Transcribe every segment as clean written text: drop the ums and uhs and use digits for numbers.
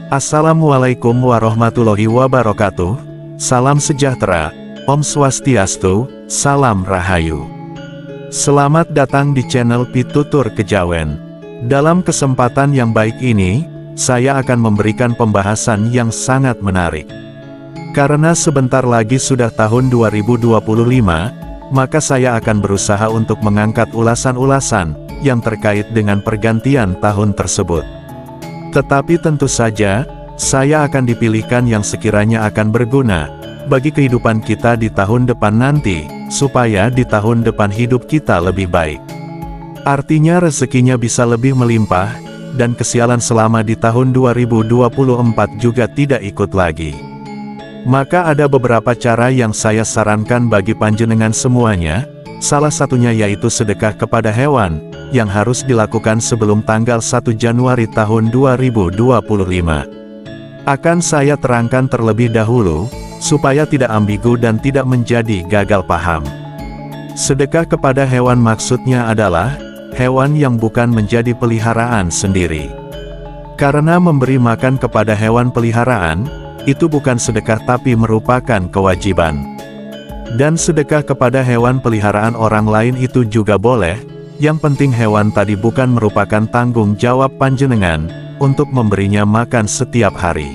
Assalamualaikum warahmatullahi wabarakatuh. Salam sejahtera, Om Swastiastu, Salam Rahayu. Selamat datang di channel Pitutur Kejawen. Dalam kesempatan yang baik ini, saya akan memberikan pembahasan yang sangat menarik. Karena sebentar lagi sudah tahun 2025, maka saya akan berusaha untuk mengangkat ulasan-ulasan yang terkait dengan pergantian tahun tersebut. Tetapi tentu saja, saya akan dipilihkan yang sekiranya akan berguna bagi kehidupan kita di tahun depan nanti, supaya di tahun depan hidup kita lebih baik. Artinya rezekinya bisa lebih melimpah, dan kesialan selama di tahun 2024 juga tidak ikut lagi. Maka ada beberapa cara yang saya sarankan bagi panjenengan semuanya, salah satunya yaitu sedekah kepada hewan, yang harus dilakukan sebelum tanggal 1 Januari tahun 2025. Akan saya terangkan terlebih dahulu, supaya tidak ambigu dan tidak menjadi gagal paham. Sedekah kepada hewan maksudnya adalah, hewan yang bukan menjadi peliharaan sendiri. Karena memberi makan kepada hewan peliharaan, itu bukan sedekah tapi merupakan kewajiban. Dan sedekah kepada hewan peliharaan orang lain itu juga boleh, yang penting hewan tadi bukan merupakan tanggung jawab panjenengan, untuk memberinya makan setiap hari.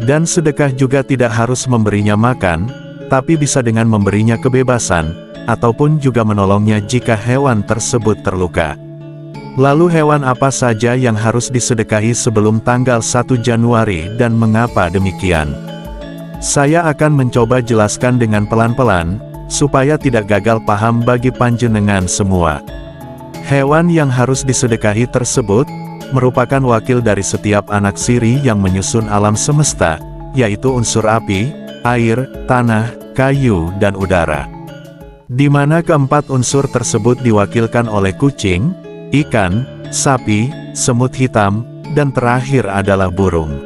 Dan sedekah juga tidak harus memberinya makan, tapi bisa dengan memberinya kebebasan, ataupun juga menolongnya jika hewan tersebut terluka. Lalu hewan apa saja yang harus disedekahi sebelum tanggal 1 Januari dan mengapa demikian? Saya akan mencoba jelaskan dengan pelan-pelan, supaya tidak gagal paham bagi panjenengan semua. Hewan yang harus disedekahi tersebut, merupakan wakil dari setiap anak siri yang menyusun alam semesta, yaitu unsur api, air, tanah, kayu, dan udara. Di mana keempat unsur tersebut diwakilkan oleh kucing, ikan, sapi, semut hitam, dan terakhir adalah burung.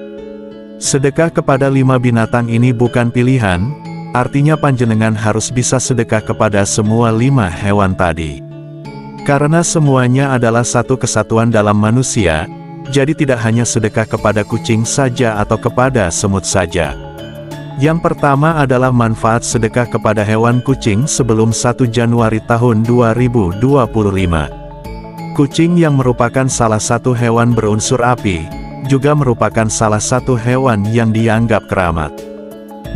Sedekah kepada 5 binatang ini bukan pilihan, artinya panjenengan harus bisa sedekah kepada semua 5 hewan tadi. Karena semuanya adalah satu kesatuan dalam manusia, jadi tidak hanya sedekah kepada kucing saja atau kepada semut saja. Yang pertama adalah manfaat sedekah kepada hewan kucing sebelum 1 Januari tahun 2025. Kucing yang merupakan salah satu hewan berunsur api, juga merupakan salah satu hewan yang dianggap keramat.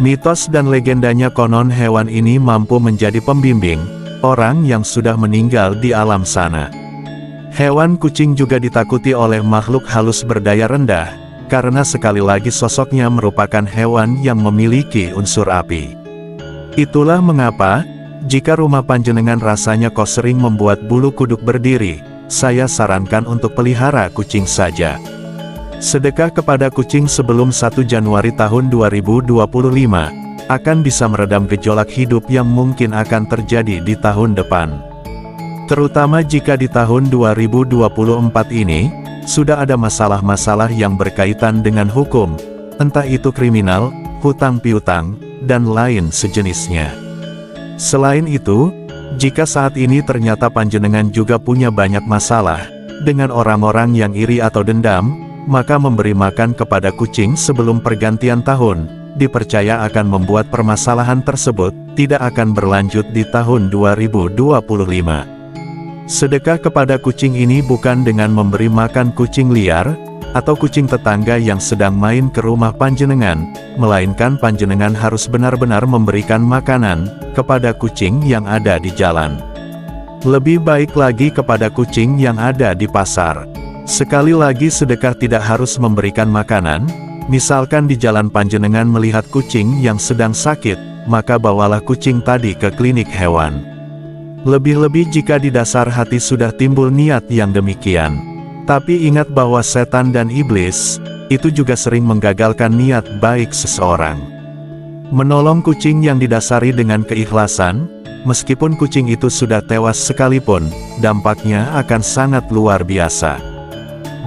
Mitos dan legendanya konon hewan ini mampu menjadi pembimbing orang yang sudah meninggal di alam sana. Hewan kucing juga ditakuti oleh makhluk halus berdaya rendah, karena sekali lagi sosoknya merupakan hewan yang memiliki unsur api. Itulah mengapa, jika rumah panjenengan rasanya kok sering membuat bulu kuduk berdiri, saya sarankan untuk pelihara kucing saja. Sedekah kepada kucing sebelum 1 Januari tahun 2025, akan bisa meredam gejolak hidup yang mungkin akan terjadi di tahun depan. Terutama jika di tahun 2024 ini, sudah ada masalah-masalah yang berkaitan dengan hukum, entah itu kriminal, hutang piutang, dan lain sejenisnya. Selain itu, jika saat ini ternyata panjenengan juga punya banyak masalah, dengan orang-orang yang iri atau dendam, maka memberi makan kepada kucing sebelum pergantian tahun, dipercaya akan membuat permasalahan tersebut tidak akan berlanjut di tahun 2025. Sedekah kepada kucing ini bukan dengan memberi makan kucing liar, atau kucing tetangga yang sedang main ke rumah panjenengan, melainkan panjenengan harus benar-benar memberikan makanan kepada kucing yang ada di jalan. Lebih baik lagi kepada kucing yang ada di pasar. Sekali lagi sedekah tidak harus memberikan makanan, misalkan di jalan panjenengan melihat kucing yang sedang sakit, maka bawalah kucing tadi ke klinik hewan. Lebih-lebih jika di dasar hati sudah timbul niat yang demikian. Tapi ingat bahwa setan dan iblis, itu juga sering menggagalkan niat baik seseorang. Menolong kucing yang didasari dengan keikhlasan, meskipun kucing itu sudah tewas sekalipun, dampaknya akan sangat luar biasa.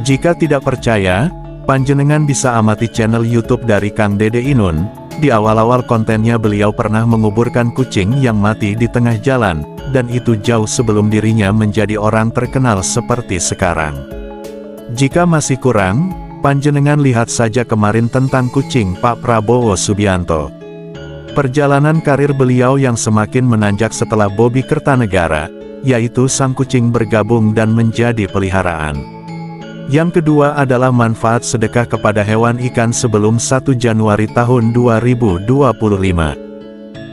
Jika tidak percaya, panjenengan bisa amati channel YouTube dari Kang Dede Inun. Di awal-awal kontennya beliau pernah menguburkan kucing yang mati di tengah jalan, dan itu jauh sebelum dirinya menjadi orang terkenal seperti sekarang. Jika masih kurang, Panjenengan lihat saja kemarin tentang kucing Pak Prabowo Subianto. Perjalanan karir beliau yang semakin menanjak setelah Bobby Kertanegara, yaitu sang kucing bergabung dan menjadi peliharaan. Yang kedua adalah manfaat sedekah kepada hewan ikan sebelum 1 Januari tahun 2025.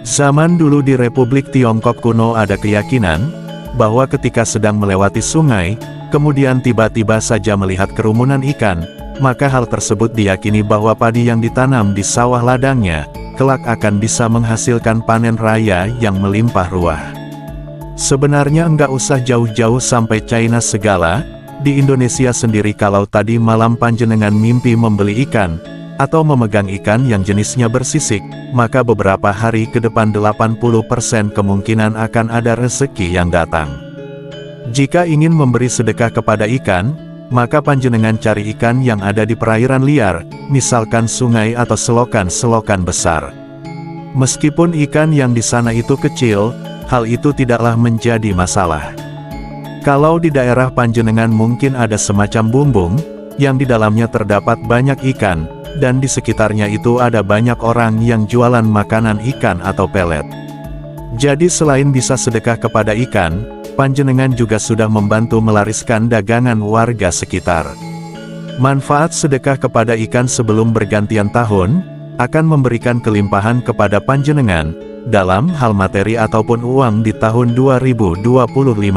Zaman dulu di Republik Tiongkok kuno ada keyakinan, bahwa ketika sedang melewati sungai, kemudian tiba-tiba saja melihat kerumunan ikan, maka hal tersebut diyakini bahwa padi yang ditanam di sawah ladangnya, kelak akan bisa menghasilkan panen raya yang melimpah ruah. Sebenarnya enggak usah jauh-jauh sampai China segala, di Indonesia sendiri kalau tadi malam panjenengan mimpi membeli ikan, atau memegang ikan yang jenisnya bersisik, maka beberapa hari ke depan 80% kemungkinan akan ada rezeki yang datang. Jika ingin memberi sedekah kepada ikan, maka panjenengan cari ikan yang ada di perairan liar, misalkan sungai atau selokan-selokan besar. Meskipun ikan yang di sana itu kecil, hal itu tidaklah menjadi masalah. Kalau di daerah panjenengan mungkin ada semacam bumbung, yang di dalamnya terdapat banyak ikan, dan di sekitarnya itu ada banyak orang yang jualan makanan ikan atau pelet. Jadi selain bisa sedekah kepada ikan, panjenengan juga sudah membantu melariskan dagangan warga sekitar. Manfaat sedekah kepada ikan sebelum bergantian tahun, akan memberikan kelimpahan kepada panjenengan, dalam hal materi ataupun uang di tahun 2025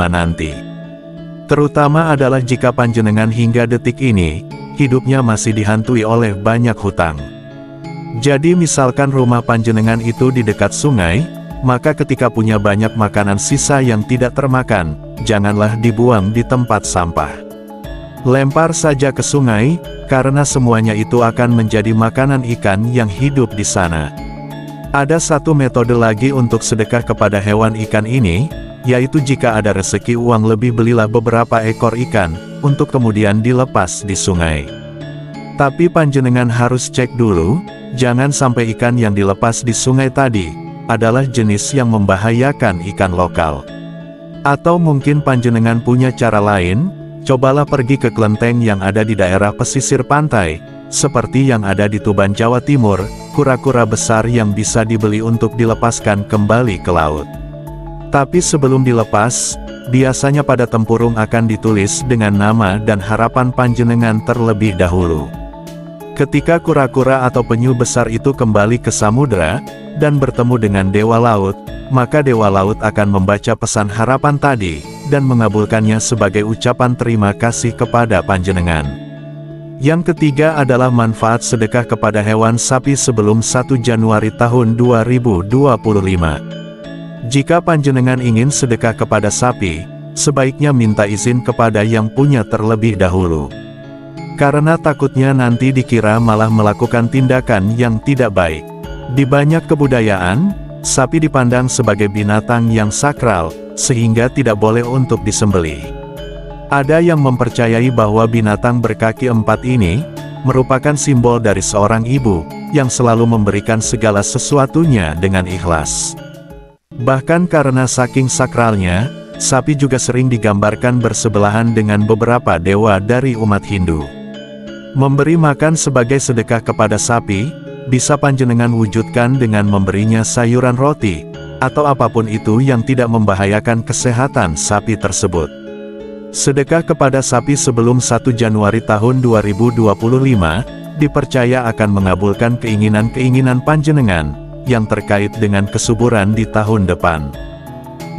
nanti. Terutama adalah jika panjenengan hingga detik ini, hidupnya masih dihantui oleh banyak hutang. Jadi misalkan rumah panjenengan itu di dekat sungai, maka ketika punya banyak makanan sisa yang tidak termakan, janganlah dibuang di tempat sampah. Lempar saja ke sungai, karena semuanya itu akan menjadi makanan ikan yang hidup di sana. Ada satu metode lagi untuk sedekah kepada hewan ikan ini, yaitu jika ada rezeki uang lebih belilah beberapa ekor ikan, untuk kemudian dilepas di sungai. Tapi panjenengan harus cek dulu, jangan sampai ikan yang dilepas di sungai tadi, adalah jenis yang membahayakan ikan lokal. Atau mungkin panjenengan punya cara lain, cobalah pergi ke kelenteng yang ada di daerah pesisir pantai, seperti yang ada di Tuban Jawa Timur, kura-kura besar yang bisa dibeli untuk dilepaskan kembali ke laut. Tapi sebelum dilepas, biasanya pada tempurung akan ditulis dengan nama dan harapan panjenengan terlebih dahulu. Ketika kura-kura atau penyu besar itu kembali ke samudera, dan bertemu dengan Dewa Laut, maka Dewa Laut akan membaca pesan harapan tadi, dan mengabulkannya sebagai ucapan terima kasih kepada panjenengan. Yang ketiga adalah manfaat sedekah kepada hewan sapi sebelum 1 Januari tahun 2025. Jika panjenengan ingin sedekah kepada sapi, sebaiknya minta izin kepada yang punya terlebih dahulu. Karena takutnya nanti dikira malah melakukan tindakan yang tidak baik. Di banyak kebudayaan, sapi dipandang sebagai binatang yang sakral, sehingga tidak boleh untuk disembelih. Ada yang mempercayai bahwa binatang berkaki 4 ini, merupakan simbol dari seorang ibu, yang selalu memberikan segala sesuatunya dengan ikhlas. Bahkan karena saking sakralnya, sapi juga sering digambarkan bersebelahan dengan beberapa dewa dari umat Hindu. Memberi makan sebagai sedekah kepada sapi, bisa panjenengan wujudkan dengan memberinya sayuran roti, atau apapun itu yang tidak membahayakan kesehatan sapi tersebut. Sedekah kepada sapi sebelum 1 Januari tahun 2025, dipercaya akan mengabulkan keinginan-keinginan panjenengan, yang terkait dengan kesuburan di tahun depan.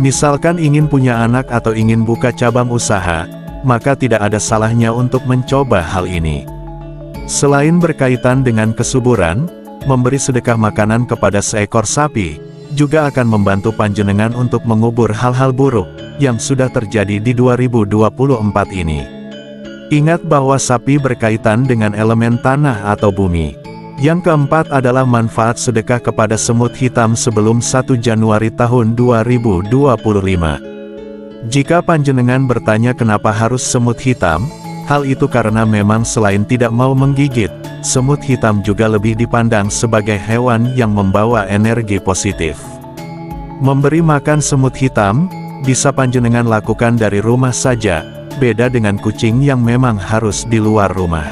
Misalkan ingin punya anak atau ingin buka cabang usaha, maka tidak ada salahnya untuk mencoba hal ini. Selain berkaitan dengan kesuburan, memberi sedekah makanan kepada seekor sapi, juga akan membantu panjenengan untuk mengubur hal-hal buruk, yang sudah terjadi di 2024 ini. Ingat bahwa sapi berkaitan dengan elemen tanah atau bumi. Yang keempat adalah manfaat sedekah kepada semut hitam sebelum 1 Januari tahun 2025. Jika panjenengan bertanya kenapa harus semut hitam, hal itu karena memang selain tidak mau menggigit, semut hitam juga lebih dipandang sebagai hewan yang membawa energi positif. Memberi makan semut hitam, bisa panjenengan lakukan dari rumah saja, beda dengan kucing yang memang harus di luar rumah.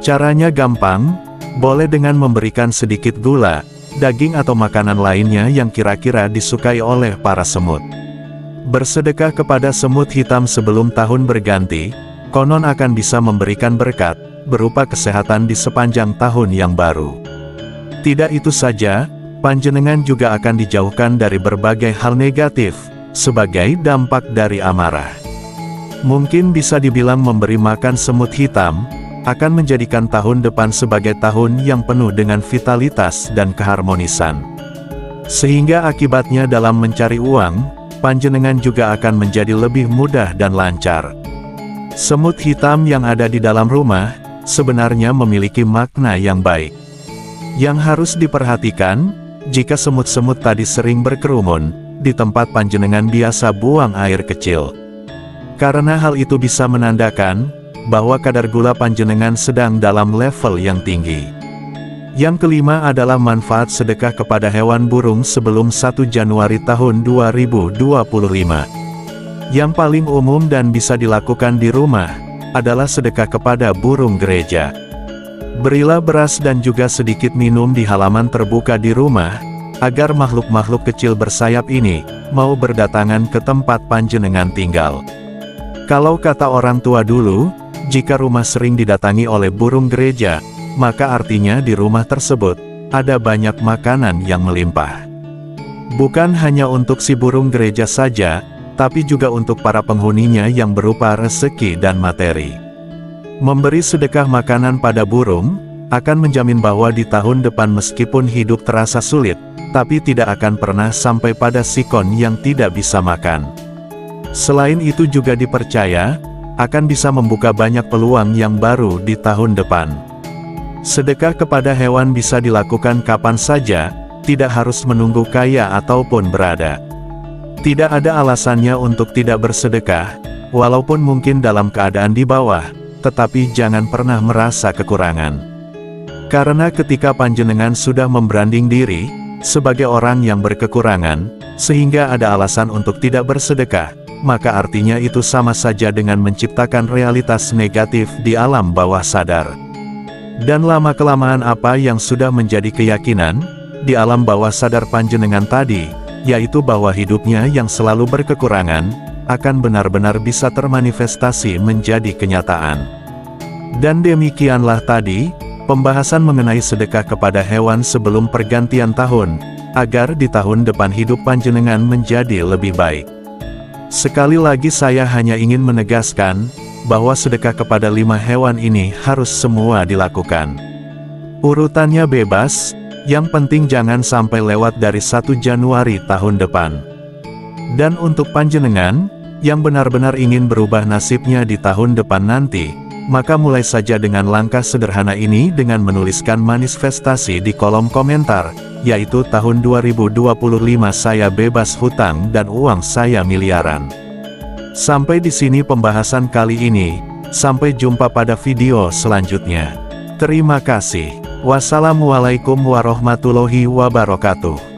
Caranya gampang, boleh dengan memberikan sedikit gula, daging atau makanan lainnya yang kira-kira disukai oleh para semut. Bersedekah kepada semut hitam sebelum tahun berganti, konon akan bisa memberikan berkat, berupa kesehatan di sepanjang tahun yang baru. Tidak itu saja, panjenengan juga akan dijauhkan dari berbagai hal negatif, sebagai dampak dari amarah. Mungkin bisa dibilang memberi makan semut hitam, akan menjadikan tahun depan sebagai tahun yang penuh dengan vitalitas dan keharmonisan. Sehingga akibatnya dalam mencari uang, panjenengan juga akan menjadi lebih mudah dan lancar. Semut hitam yang ada di dalam rumah, sebenarnya memiliki makna yang baik. Yang harus diperhatikan, jika semut-semut tadi sering berkerumun, di tempat panjenengan biasa buang air kecil. Karena hal itu bisa menandakan, bahwa kadar gula panjenengan sedang dalam level yang tinggi. Yang kelima adalah manfaat sedekah kepada hewan burung sebelum 1 Januari tahun 2025. Yang paling umum dan bisa dilakukan di rumah, adalah sedekah kepada burung gereja. Berilah beras dan juga sedikit minum di halaman terbuka di rumah, agar makhluk-makhluk kecil bersayap ini, mau berdatangan ke tempat panjenengan tinggal. Kalau kata orang tua dulu, jika rumah sering didatangi oleh burung gereja, maka artinya di rumah tersebut, ada banyak makanan yang melimpah. Bukan hanya untuk si burung gereja saja, tapi juga untuk para penghuninya yang berupa rezeki dan materi. Memberi sedekah makanan pada burung, akan menjamin bahwa di tahun depan meskipun hidup terasa sulit, tapi tidak akan pernah sampai pada sikon yang tidak bisa makan. Selain itu juga dipercaya, akan bisa membuka banyak peluang yang baru di tahun depan. Sedekah kepada hewan bisa dilakukan kapan saja, tidak harus menunggu kaya ataupun berada. Tidak ada alasannya untuk tidak bersedekah, walaupun mungkin dalam keadaan di bawah, tetapi jangan pernah merasa kekurangan. Karena ketika panjenengan sudah membranding diri, sebagai orang yang berkekurangan, sehingga ada alasan untuk tidak bersedekah, maka artinya itu sama saja dengan menciptakan realitas negatif di alam bawah sadar. Dan lama-kelamaan apa yang sudah menjadi keyakinan, di alam bawah sadar panjenengan tadi, yaitu bahwa hidupnya yang selalu berkekurangan, akan benar-benar bisa termanifestasi menjadi kenyataan. Dan demikianlah tadi, pembahasan mengenai sedekah kepada hewan sebelum pergantian tahun, agar di tahun depan hidup panjenengan menjadi lebih baik. Sekali lagi saya hanya ingin menegaskan, bahwa sedekah kepada 5 hewan ini harus semua dilakukan. Urutannya bebas, yang penting jangan sampai lewat dari 1 Januari tahun depan. Dan untuk panjenengan, yang benar-benar ingin berubah nasibnya di tahun depan nanti, maka mulai saja dengan langkah sederhana ini dengan menuliskan manifestasi di kolom komentar, yaitu tahun 2025 saya bebas hutang dan uang saya miliaran. Sampai di sini pembahasan kali ini, sampai jumpa pada video selanjutnya. Terima kasih. Wassalamualaikum warahmatullahi wabarakatuh.